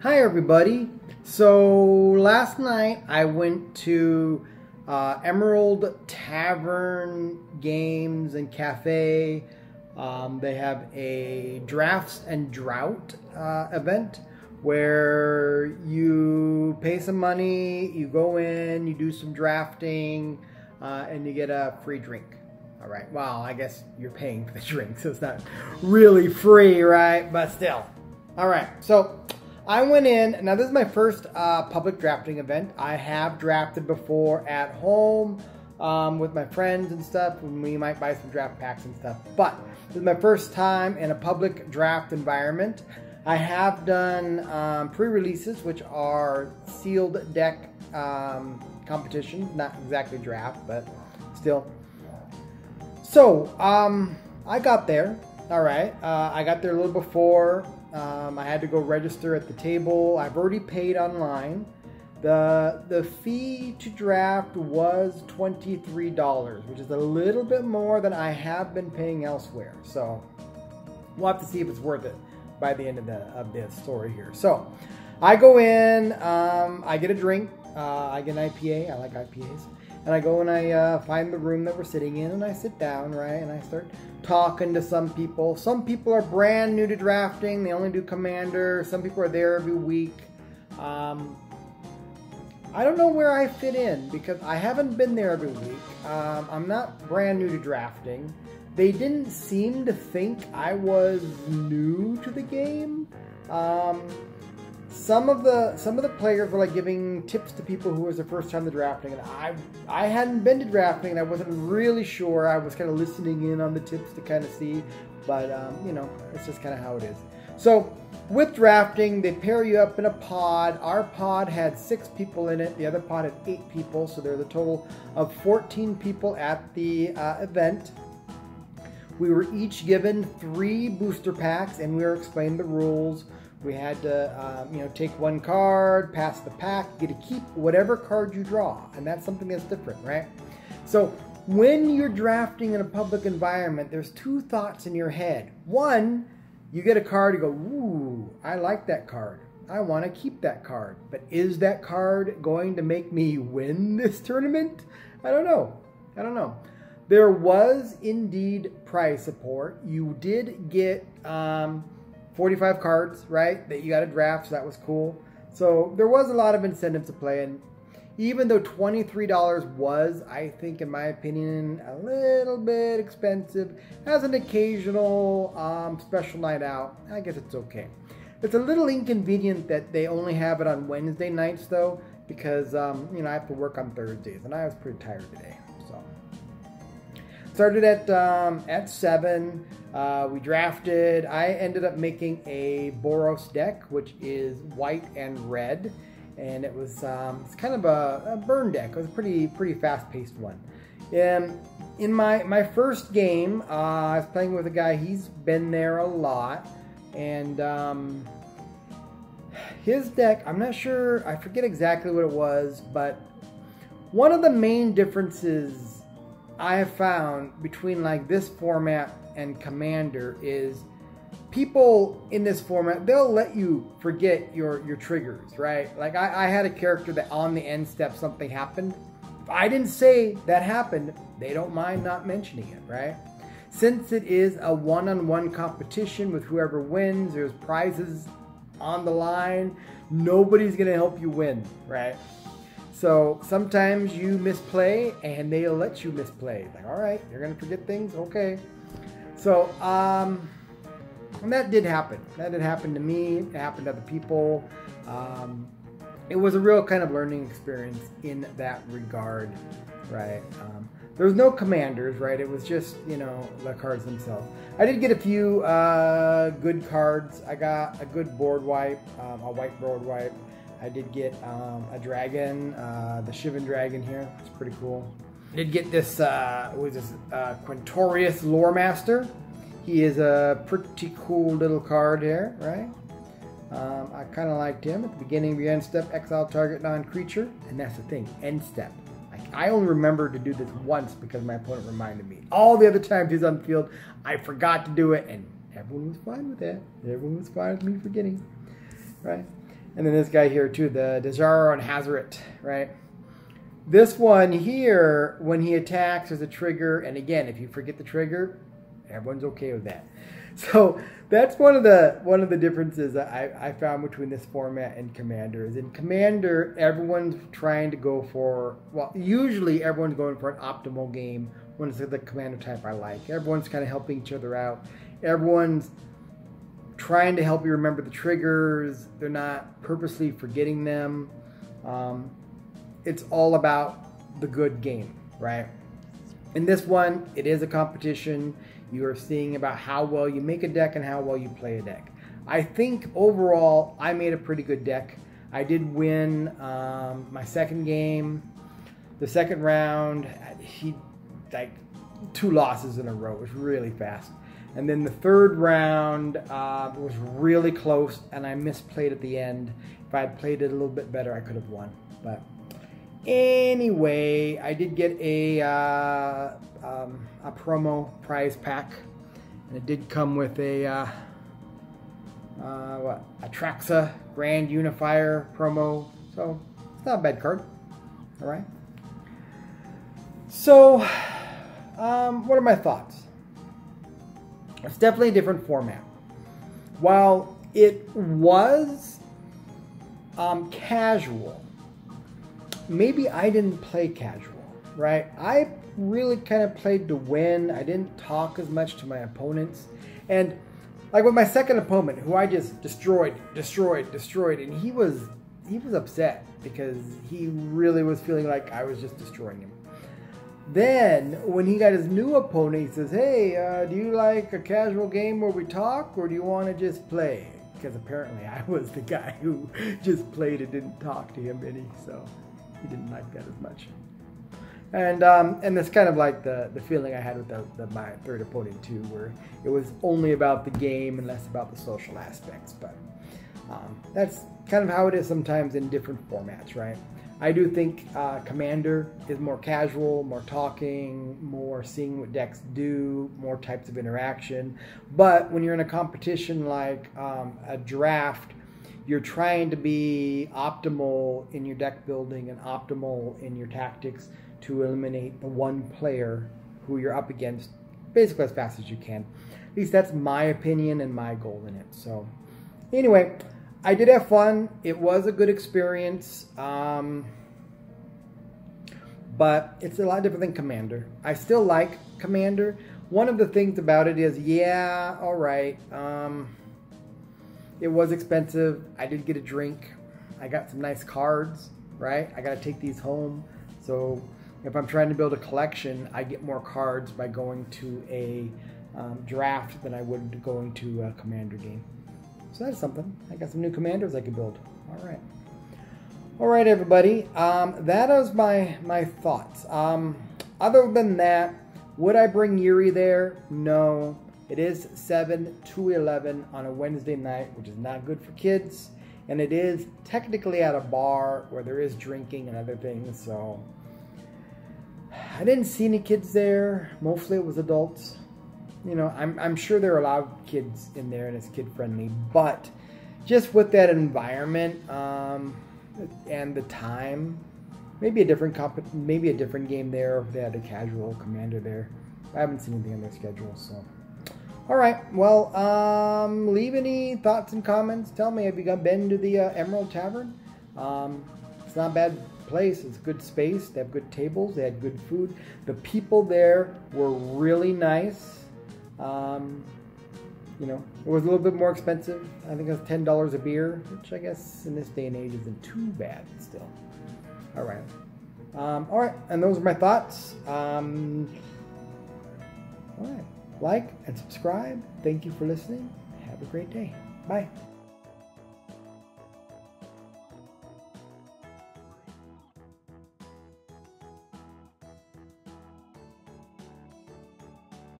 Hi everybody. So last night I went to Emerald Tavern Games and Cafe. They have a drafts and drought event where you pay some money, you go in, you do some drafting, and you get a free drink. All right, well, I guess you're paying for the drink, so it's not really free, right? But still. All right, so I went in. Now, this is my first public drafting event. I have drafted before at home with my friends and stuff. We might buy some draft packs and stuff. But this is my first time in a public draft environment. I have done pre-releases, which are sealed deck competitions. Not exactly draft, but still. So, I got there. All right. I got there a little before. I had to go register at the table. I've already paid online. The fee to draft was $23, which is a little bit more than I have been paying elsewhere. So we'll have to see if it's worth it by the end of this story here. So I go in, I get a drink, I get an IPA. I like IPAs. And I go and I find the room that we're sitting in, and I sit down, right, and I start talking to some people. Some people are brand new to drafting. They only do Commander. Some people are there every week. I don't know where I fit in because I haven't been there every week. I'm not brand new to drafting. They didn't seem to think I was new to the game. Some of the players were like giving tips to people who was their first time to drafting, and I hadn't been to drafting, and I wasn't really sure. I was kind of listening in on the tips to kind of see, but you know, it's just kind of how it is. So with drafting, they pair you up in a pod. Our pod had 6 people in it. The other pod had 8 people, so there's a total of 14 people at the event. We were each given 3 booster packs, and we were explained the rules. We had to, take one card, pass the pack, you get to keep whatever card you draw. And that's something that's different, right? So when you're drafting in a public environment, there's 2 thoughts in your head. One, you get a card, you go, ooh, I like that card. I want to keep that card. But is that card going to make me win this tournament? I don't know. There was indeed prize support. You did get 45 cards, right, that you got to draft, so that was cool. So there was a lot of incentive to play, and even though $23 was, I think, in my opinion, a little bit expensive, as an occasional special night out, I guess it's okay. It's a little inconvenient that they only have it on Wednesday nights, though, because, I have to work on Thursdays, and I was pretty tired today, so. Started at 7. We drafted. I ended up making a Boros deck, which is white and red, and it was it's kind of a burn deck. It was a pretty fast-paced one. In my first game, I was playing with a guy. He's been there a lot, and his deck, I'm not sure. I forget exactly what it was, but one of the main differences I have found between like this format and Commander is people in this format, they'll let you forget your triggers, right? Like I had a character that on the end step something happened. If I didn't say that happened, they don't mind not mentioning it, right? Since it is a one-on-one competition with whoever wins, there's prizes on the line, nobody's gonna help you win, right? So sometimes you misplay and they'll let you misplay. Like, all right, you're gonna forget things, okay. So, and that did happen. That did happen to me. It happened to other people. It was a real kind of learning experience in that regard, right? There was no commanders, right? It was just, the cards themselves. I did get a few good cards. I got a good board wipe, a white board wipe. I did get a dragon, the Shivan dragon here. It's pretty cool. I did get this, Quintorius Lore Master. He is a pretty cool little card here, right? I kind of liked him. At the beginning of your end step, exile target non-creature. And that's the thing, end step. I only remember to do this once because my opponent reminded me. All the other times he's on the field, I forgot to do it, and everyone was fine with that. Everyone was fine with me forgetting, right? And then this guy here too, the Dejaro and Hazaret, right? This one here, when he attacks, there's a trigger. And again, if you forget the trigger, everyone's okay with that. So that's one of the differences that I found between this format and Commander. Is in Commander, everyone's trying to go for, well, usually everyone's going for an optimal game when it's the Commander type I like. Everyone's kind of helping each other out. Everyone's trying to help you remember the triggers. They're not purposely forgetting them. It's all about the good game, right? In this one, it is a competition. You are seeing about how well you make a deck and how well you play a deck. I think overall, I made a pretty good deck. I did win my second game. The second round, he like 2 losses in a row. It was really fast. And then the third round was really close, and I misplayed at the end. If I had played it a little bit better, I could have won. But anyway, I did get a promo prize pack, and it did come with a Traxa Grand Unifier promo. So it's not a bad card. All right. So, what are my thoughts? It's definitely a different format. While it was casual, maybe I didn't play casual, right? I really kind of played to win. I didn't talk as much to my opponents. And like with my second opponent, who I just destroyed, and he was upset because he really was feeling like I was just destroying him. Then, when he got his new opponent, he says, hey, do you like a casual game where we talk, or do you want to just play? Because apparently I was the guy who just played and didn't talk to him any, so he didn't like that as much. And that's kind of like the feeling I had with my third opponent too, where it was only about the game and less about the social aspects. But that's kind of how it is sometimes in different formats, right? I do think Commander is more casual, more talking, more seeing what decks do, more types of interaction. But when you're in a competition like a draft, you're trying to be optimal in your deck building and optimal in your tactics to eliminate the one player who you're up against basically as fast as you can. At least that's my opinion and my goal in it. So anyway, I did have fun. It was a good experience, but it's a lot different than Commander. I still like Commander. One of the things about it is, yeah, all right, it was expensive. I did get a drink. I got some nice cards, right? I got to take these home. So if I'm trying to build a collection, I get more cards by going to a draft than I would going to a Commander game. So that's something. I got some new commanders I could build. All right. All right, everybody. That is my thoughts. Other than that, would I bring Yuri there? No. It is 7 to 11 on a Wednesday night, which is not good for kids. And it is technically at a bar where there is drinking and other things. So I didn't see any kids there. Mostly it was adults. You know, I'm sure there are a lot of kids in there and it's kid friendly, but just with that environment and the time, maybe a different game there if they had a casual Commander there. I haven't seen anything on their schedule, so. All right, well, leave any thoughts and comments. Tell me, have you been to the Emerald Tavern? It's not a bad place. It's a good space. They have good tables. They had good food. The people there were really nice. You know, it was a little bit more expensive. I think it was $10 a beer, which I guess in this day and age isn't too bad still. All right. All right, and those are my thoughts. All right, like and subscribe. Thank you for listening. Have a great day. Bye.